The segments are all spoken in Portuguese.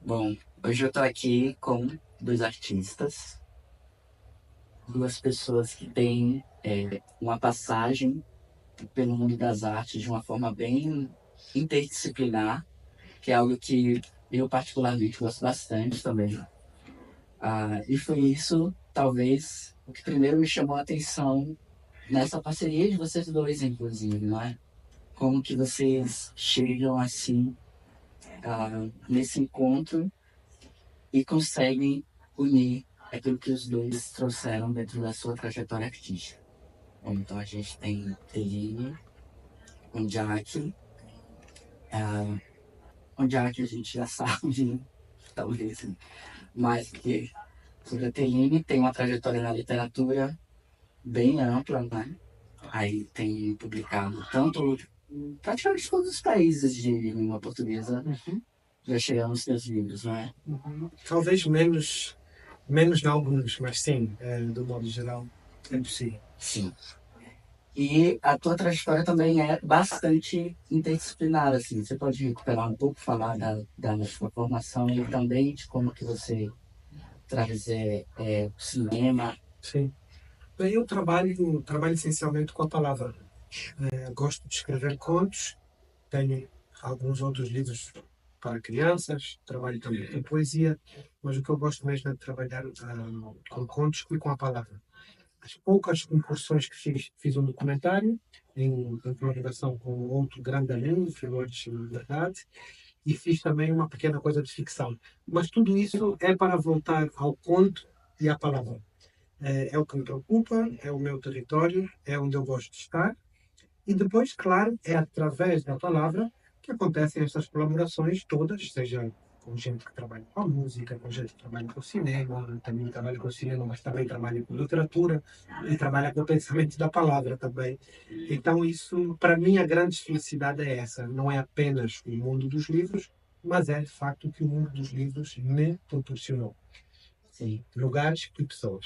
Bom, hoje eu tô aqui com dois artistas, duas pessoas que têm uma passagem pelo mundo das artes de uma forma bem interdisciplinar, que é algo que eu particularmente gosto bastante também. E foi isso, talvez, o que primeiro me chamou a atenção nessa parceria de vocês dois, inclusive, não é? Como que vocês chegam assim, nesse encontro e conseguem unir aquilo que os dois trouxeram dentro da sua trajetória artística. Bom, então a gente tem Teline, um Jack, um Jack a gente já sabe, talvez mais que sobre a Teline, tem uma trajetória na literatura bem ampla, né? Aí tem publicado tanto praticamente todos os países de língua portuguesa já chegaram nos seus livros, não é? Talvez menos em alguns, mas sim, do modo geral, é possível. Sim. E a tua trajetória também é bastante interdisciplinar, assim. Você pode recuperar um pouco, falar da sua formação e também de como que você traz o cinema. Sim. Bem, eu trabalho essencialmente com a palavra. Gosto de escrever contos, tenho alguns outros livros para crianças, trabalho também com poesia, mas o que eu gosto mesmo é de trabalhar com contos e com a palavra. As poucas incursões que fiz um documentário em colaboração com outro grande amigo, Filores Verdade, e fiz também uma pequena coisa de ficção. Mas tudo isso é para voltar ao conto e à palavra. É o que me preocupa, é o meu território, é onde eu gosto de estar. E depois, claro, é através da palavra que acontecem estas colaborações todas, seja com gente que trabalha com a música, com gente que trabalha com o cinema, também trabalha com o cinema, mas também trabalha com literatura e trabalha com o pensamento da palavra também. Então, isso, para mim, a grande felicidade é essa. Não é apenas o mundo dos livros, mas é de facto o que o mundo dos livros me proporcionou. Sim. Lugares e pessoas.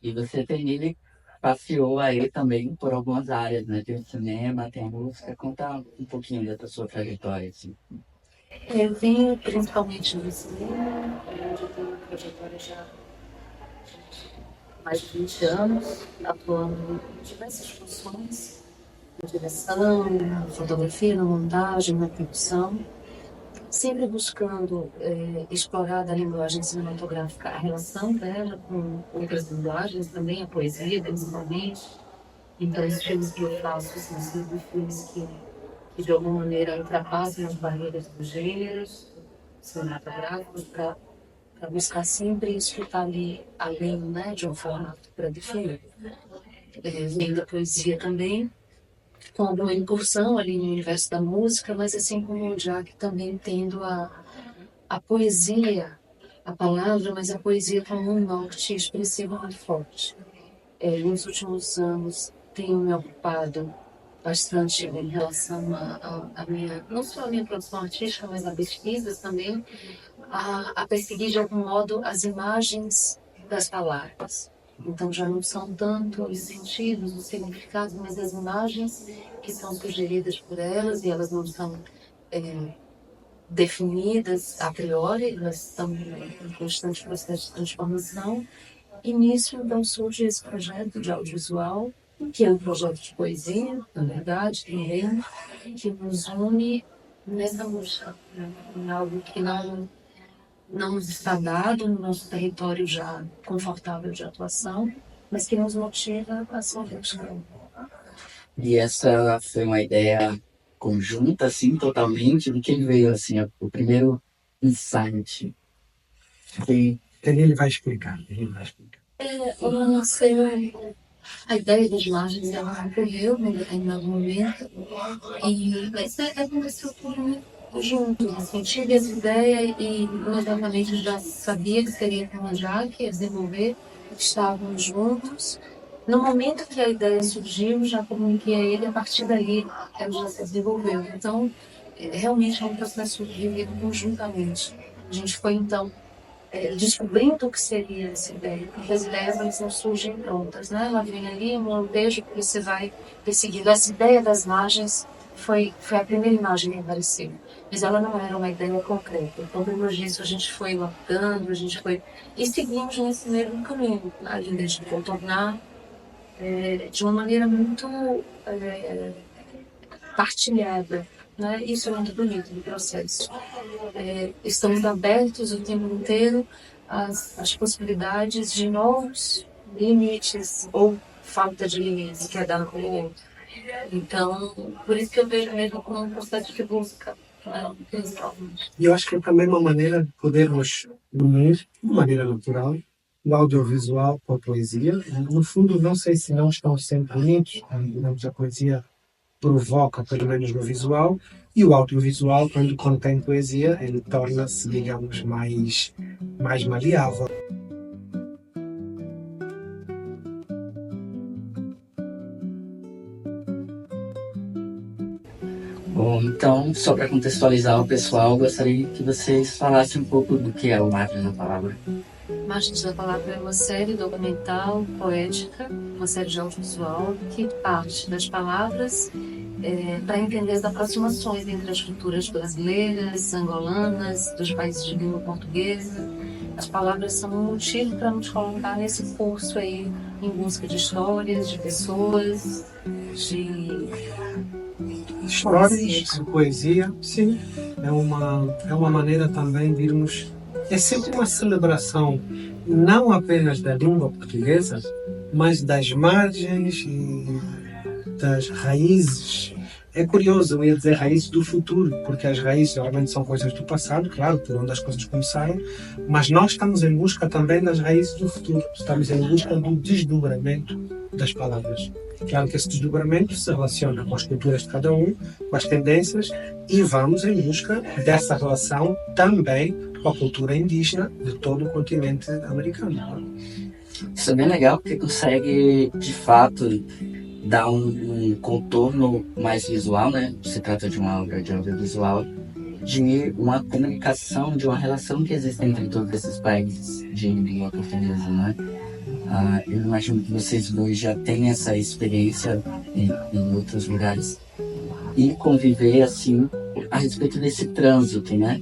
E você tem ele passeou aí também por algumas áreas, né? Tem o cinema, tem a música. Conta um pouquinho da sua trajetória, assim. Eu venho principalmente do cinema, onde eu tenho uma trajetória já há mais de 20 anos, atuando em diversas funções, na direção, na fotografia, na montagem, na produção, sempre buscando explorar da linguagem cinematográfica a relação dela com outras linguagens, também a poesia, principalmente. Então, os filmes que eu faço são sempre filmes que de alguma maneira ultrapassam as barreiras dos gêneros cinematográficos para buscar sempre escutar ali além, né, de uma forma para definir. Vem da poesia também, com alguma incursão ali no universo da música, mas assim como o Jack também tendo a poesia, a palavra, mas a poesia como um norte expressivo muito forte. Nos últimos anos tenho me ocupado bastante em relação a minha, não só a minha produção artística, mas a pesquisas também, a perseguir de algum modo as imagens das palavras. Então já não são tanto os sentidos, os significados, mas as imagens que são sugeridas por elas, e elas não são definidas a priori, elas estão em constante processo de transformação. E nisso então surge esse projeto de audiovisual, que é um projeto de poesia, na verdade, também, que nos une nessa busca, né? Em algo que não nos está dado no nosso território já confortável de atuação, mas que nos motiva a sua busca. E essa foi uma ideia conjunta, assim, totalmente, de quem veio, assim, o primeiro insight. Foi... Ele vai explicar. Ele vai explicar. A ideia das imagens ela ocorreu em determinado momento, mas é uma estrutura muito junto. Assim, tive essa ideia e imediatamente já sabia que seria com a Jaque, desenvolver, estávamos juntos. No momento que a ideia surgiu, já comuniquei a ele, a partir daí ela já se desenvolveu. Então, realmente é um processo vivido conjuntamente. A gente foi, então, descobrindo o que seria essa ideia, porque as ideias elas não surgem prontas, né? Ela vem ali, um lampejo que você vai perseguindo. Essa ideia das margens foi a primeira imagem que apareceu. Mas ela não era uma ideia concreta. Então, depois disso, a gente foi lapidando, e seguimos nesse mesmo caminho, a gente contornar de uma maneira muito partilhada. Né? Isso é muito bonito do processo. Estamos abertos o tempo inteiro às possibilidades de novos limites ou falta de limites que é dado pelo outro. Então, por isso que eu vejo mesmo como um processo de busca, né? Principalmente. E eu acho que é também uma maneira de podermos unir, de maneira natural, o audiovisual com a poesia. No fundo, não sei se não estão sempre unidos, digamos, a poesia provoca, pelo menos no visual, e o audiovisual, quando contém poesia, ele torna-se, digamos, mais maleável. Bom, então, só para contextualizar o pessoal, gostaria que vocês falassem um pouco do que é o Margens da Palavra. Margens da Palavra é uma série documental, poética, uma série de audiovisual que parte das palavras para entender as aproximações entre as culturas brasileiras, angolanas, dos países de língua portuguesa. As palavras são um motivo para nos colocar nesse curso aí, em busca de histórias, de pessoas, de Histórias, de poesia, sim. É uma maneira também de irmos... É sempre uma celebração, não apenas da língua portuguesa, mas das margens e das raízes. É curioso, eu ia dizer raízes do futuro, porque as raízes realmente são coisas do passado, claro, por onde as coisas começaram, mas nós estamos em busca também das raízes do futuro. Estamos em busca do desdobramento das palavras. Claro que esse desdobramento se relaciona com as culturas de cada um, com as tendências, e vamos em busca dessa relação também com a cultura indígena de todo o continente americano. Isso é bem legal porque consegue, de fato, dar um contorno mais visual, né? Se trata de uma obra de audiovisual, de uma comunicação, de uma relação que existe entre todos esses países de língua portuguesa, né? Eu imagino que vocês dois já têm essa experiência em outros lugares e conviver assim a respeito desse trânsito, né?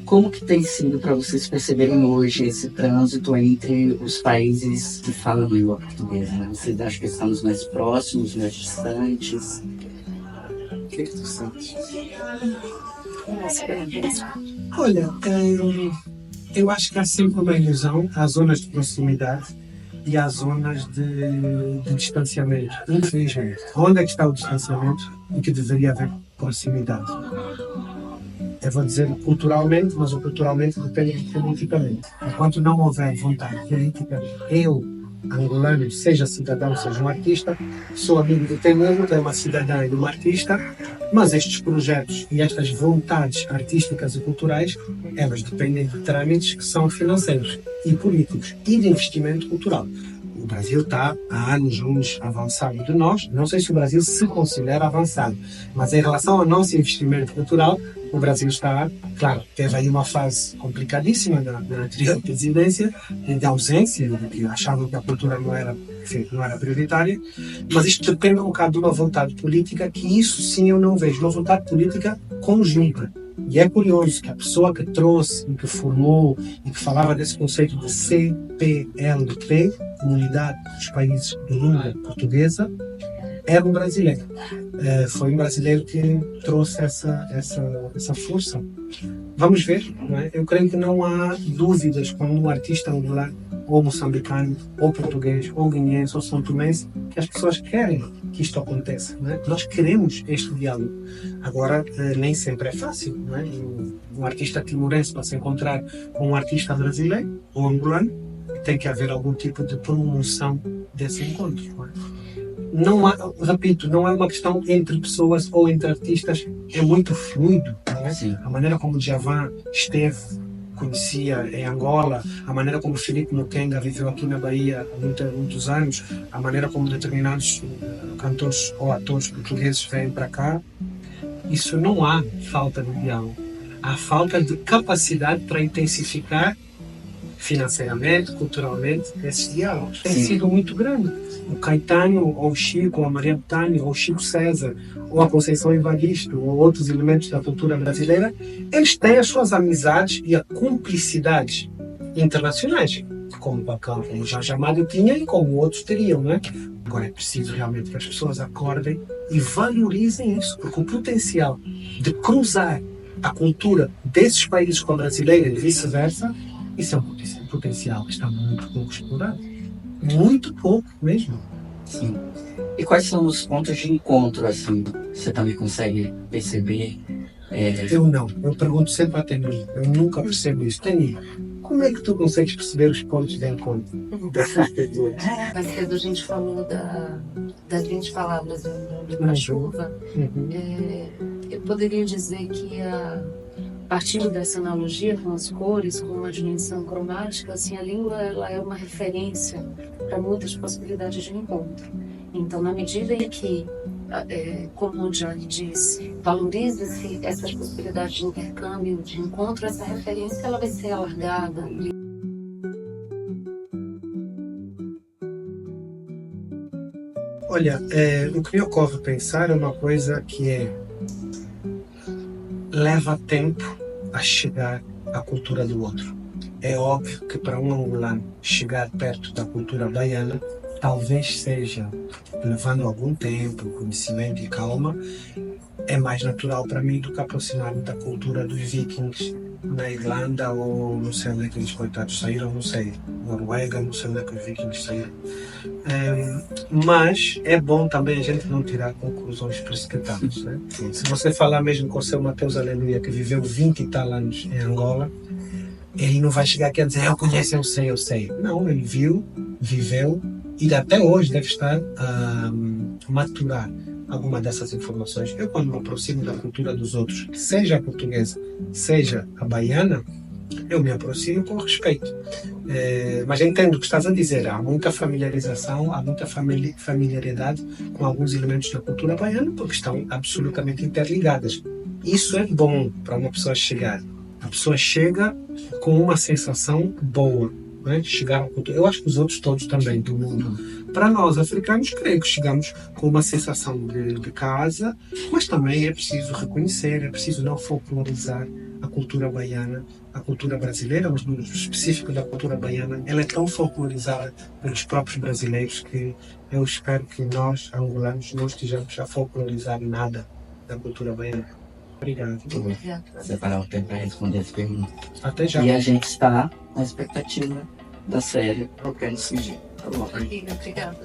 Como que tem sido para vocês perceberem hoje esse trânsito entre os países que falam língua portuguesa? Né? Vocês acham que estamos mais próximos, mais distantes? O que tu sentes? Nossa, Olha, eu acho que há sempre uma ilusão, há zonas de proximidade e há zonas de distanciamento. Infelizmente, onde é que está o distanciamento e que deveria haver proximidade? Eu vou dizer culturalmente, mas o culturalmente depende politicamente. Enquanto não houver vontade política, eu, angolano, seja cidadão, seja um artista, sou amigo do Temudo, de uma cidadã e de uma artista, mas estes projetos e estas vontades artísticas e culturais, elas dependem de trâmites que são financeiros e políticos e de investimento cultural. O Brasil está há anos avançado de nós. Não sei se o Brasil se considera avançado, mas em relação ao nosso investimento cultural, o Brasil está, claro, teve aí uma fase complicadíssima na anterior presidência, de ausência, de que achavam que a cultura não era prioritária, mas isto depende um bocado de uma vontade política, que isso sim eu não vejo, uma vontade política conjunta. E é curioso que a pessoa que trouxe e que formou e que falava desse conceito de CPLP, Comunidade dos Países de Língua Portuguesa, era um brasileiro. Foi um brasileiro que trouxe essa força. Vamos ver, não é? Eu creio que não há dúvidas quando um artista angolano, ou moçambicano, ou português, ou guineense, ou são-tomense, que as pessoas querem que isto aconteça. Não é? Nós queremos este diálogo. Agora, nem sempre é fácil. Não é? Um artista timorense para se encontrar com um artista brasileiro ou angolano, tem que haver algum tipo de promoção desse encontro. Não é? Não há, repito, não é uma questão entre pessoas ou entre artistas, é muito fluido. Não é? A maneira como o Djavan esteve, conhecia em Angola, a maneira como Filipe Mukenga viveu aqui na Bahia há muitos anos, a maneira como determinados cantores ou atores portugueses vêm para cá, isso não há falta de diálogo. Há falta de capacidade para intensificar financeiramente, culturalmente, esses diálogos. Tem sido muito grande. O Caetano, ou o Chico, ou a Maria Bethânia, ou o Chico César, ou a Conceição Evaristo, ou outros elementos da cultura brasileira, eles têm as suas amizades e a cumplicidades internacionais, como bacana, como o Jorge Amado tinha e como outros teriam, né? Agora é preciso realmente que as pessoas acordem e valorizem isso, porque o potencial de cruzar a cultura desses países com a brasileira e vice-versa, isso é um potencial que está muito pouco explorado. Muito pouco mesmo. Sim. E quais são os pontos de encontro, assim? Você também consegue perceber? Eu não. Eu pergunto sempre a Teni. Eu nunca percebo isso. Teni, como é que tu consegues perceber os pontos de encontro dessas pessoas? Mais cedo a gente falou das 20 palavras da chuva. Eu poderia dizer que partindo dessa analogia com as cores, com a dimensão cromática, assim, a língua ela é uma referência para muitas possibilidades de encontro. Então, na medida em que, como o Johnny disse, valoriza-se essas possibilidades de intercâmbio, de encontro, essa referência ela vai ser alargada. Olha, o que me ocorre pensar é uma coisa que leva tempo a chegar à cultura do outro. É óbvio que para um angolano chegar perto da cultura baiana talvez seja levando algum tempo, conhecimento e calma. É mais natural para mim do que aproximar-me da cultura dos vikings na Irlanda ou não sei onde é que eles coitados saíram, não sei, Noruega, não sei onde é que os vikings saíram. Mas é bom também a gente não tirar conclusões precipitadas, né? Se você falar mesmo com o seu Mateus Aleluia, que viveu 20 e tal anos em Angola, ele não vai chegar aqui a dizer eu conheço, eu sei. Não, ele viu, viveu e até hoje deve estar a maturar alguma dessas informações. Eu, quando me aproximo da cultura dos outros, seja a portuguesa, seja a baiana, eu me aproximo com respeito. Mas eu entendo o que estás a dizer. Há muita familiarização, há muita familiaridade com alguns elementos da cultura baiana, porque estão absolutamente interligadas. Isso é bom para uma pessoa chegar. A pessoa chega com uma sensação boa. Né? Chegar à cultura. Eu acho que os outros todos também do mundo. Para nós, africanos, creio que chegamos com uma sensação de casa, mas também é preciso reconhecer, é preciso não folclorizar a cultura baiana, a cultura brasileira, mas no específico da cultura baiana, ela é tão folclorizada pelos próprios brasileiros que eu espero que nós, angolanos, não estejamos a folclorizar nada da cultura baiana. Obrigado. Vou separar o tempo para responder as perguntas. Até já. E a gente está na expectativa da série Trocando Sigilo. Tá bom? Obrigada.